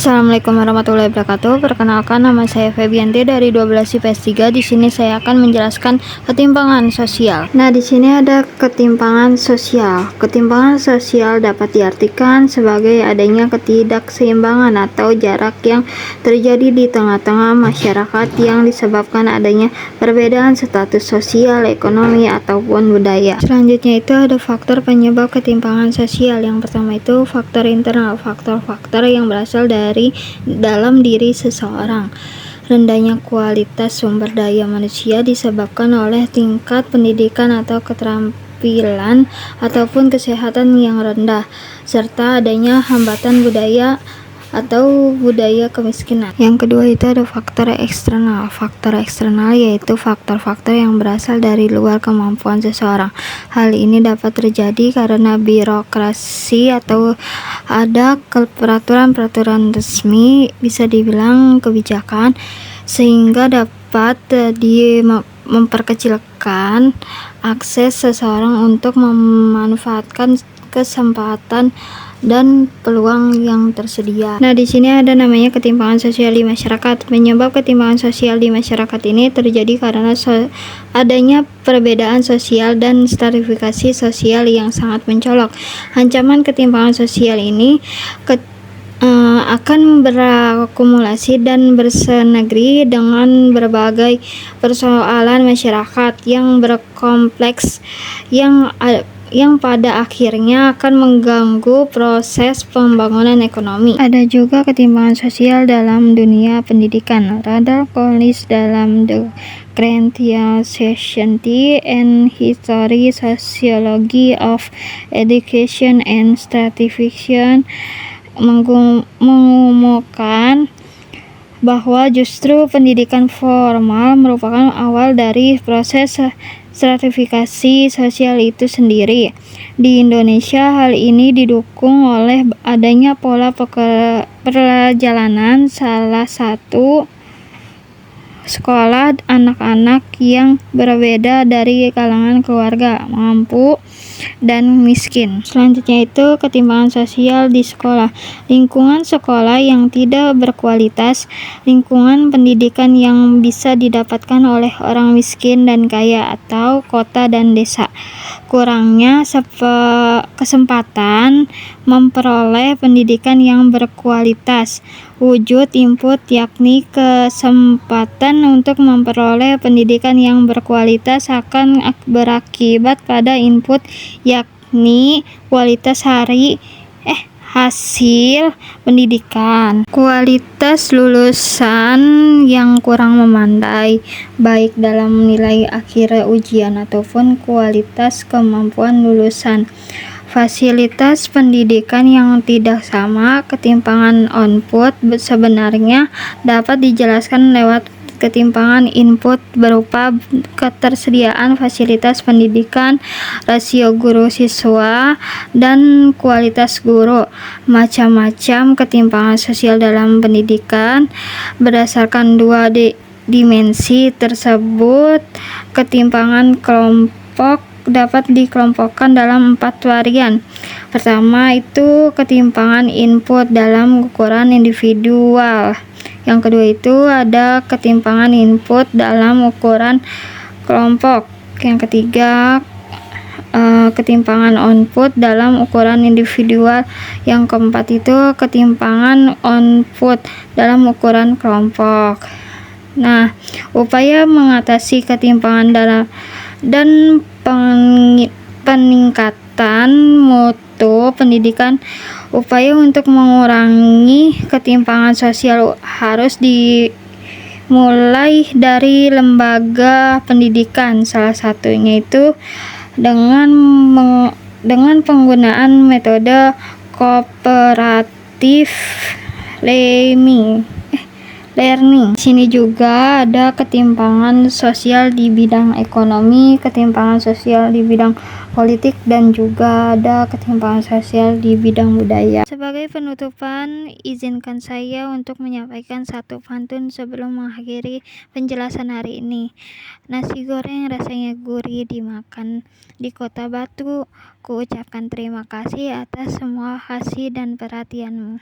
Assalamualaikum warahmatullahi wabarakatuh. Perkenalkan, nama saya Febianti dari 12 IPS 3. Di sini saya akan menjelaskan ketimpangan sosial. Nah, di sini ada ketimpangan sosial. Ketimpangan sosial dapat diartikan sebagai adanya ketidakseimbangan atau jarak yang terjadi di tengah-tengah masyarakat yang disebabkan adanya perbedaan status sosial, ekonomi, ataupun budaya. Selanjutnya itu ada faktor penyebab ketimpangan sosial. Yang pertama itu faktor internal, faktor-faktor yang berasal dari dalam diri seseorang. Rendahnya kualitas sumber daya manusia disebabkan oleh tingkat pendidikan atau keterampilan ataupun kesehatan yang rendah, serta adanya hambatan budaya atau budaya kemiskinan. Yang kedua itu ada faktor eksternal. Faktor eksternal yaitu faktor-faktor yang berasal dari luar kemampuan seseorang. Hal ini dapat terjadi karena birokrasi atau ada peraturan-peraturan resmi, bisa dibilang kebijakan, sehingga dapat memperkecilkan akses seseorang untuk memanfaatkan kesempatan dan peluang yang tersedia. Nah, di sini ada namanya ketimpangan sosial di masyarakat. Penyebab ketimpangan sosial di masyarakat ini terjadi karena adanya perbedaan sosial dan stratifikasi sosial yang sangat mencolok. Ancaman ketimpangan sosial ini akan berakumulasi dan bersinergi dengan berbagai persoalan masyarakat yang berkompleks yang pada akhirnya akan mengganggu proses pembangunan ekonomi. Ada juga ketimpangan sosial dalam dunia pendidikan. Radar Collins dalam The Crential Society and History Sociology of Education and Stratification mengumumkan bahwa justru pendidikan formal merupakan awal dari proses stratifikasi sosial itu sendiri. Di Indonesia, hal ini didukung oleh adanya pola perjalanan salah satu sekolah anak-anak yang berbeda dari kalangan keluarga mampu dan miskin. Selanjutnya itu ketimpangan sosial di sekolah. Lingkungan sekolah yang tidak berkualitas, lingkungan pendidikan yang bisa didapatkan oleh orang miskin dan kaya atau kota dan desa. Kurangnya kesempatan memperoleh pendidikan yang berkualitas. Wujud input yakni kesempatan untuk memperoleh pendidikan yang berkualitas akan berakibat pada input yakni kualitas hasil pendidikan. Kualitas lulusan yang kurang memadai, baik dalam nilai akhir ujian ataupun kualitas kemampuan lulusan. Fasilitas pendidikan yang tidak sama. Ketimpangan output sebenarnya dapat dijelaskan lewat ketimpangan input berupa ketersediaan fasilitas pendidikan, rasio guru siswa, dan kualitas guru. Macam-macam ketimpangan sosial dalam pendidikan berdasarkan dua dimensi tersebut. Ketimpangan kelompok dapat dikelompokkan dalam 4 varian. Pertama itu ketimpangan input dalam ukuran individual. Yang kedua itu ada ketimpangan input dalam ukuran kelompok. Yang ketiga ketimpangan output dalam ukuran individual. Yang keempat itu ketimpangan output dalam ukuran kelompok. Nah, upaya mengatasi ketimpangan dan peningkatan mutu pendidikan. Upaya untuk mengurangi ketimpangan sosial harus dimulai dari lembaga pendidikan. Salah satunya itu dengan penggunaan metode kooperatif learning. Di sini juga ada ketimpangan sosial di bidang ekonomi, ketimpangan sosial di bidang politik, dan juga ada ketimpangan sosial di bidang budaya. Sebagai penutupan, izinkan saya untuk menyampaikan satu pantun sebelum mengakhiri penjelasan hari ini. Nasi goreng rasanya gurih dimakan di Kota Batu. Ku ucapkan terima kasih atas semua kasih dan perhatianmu.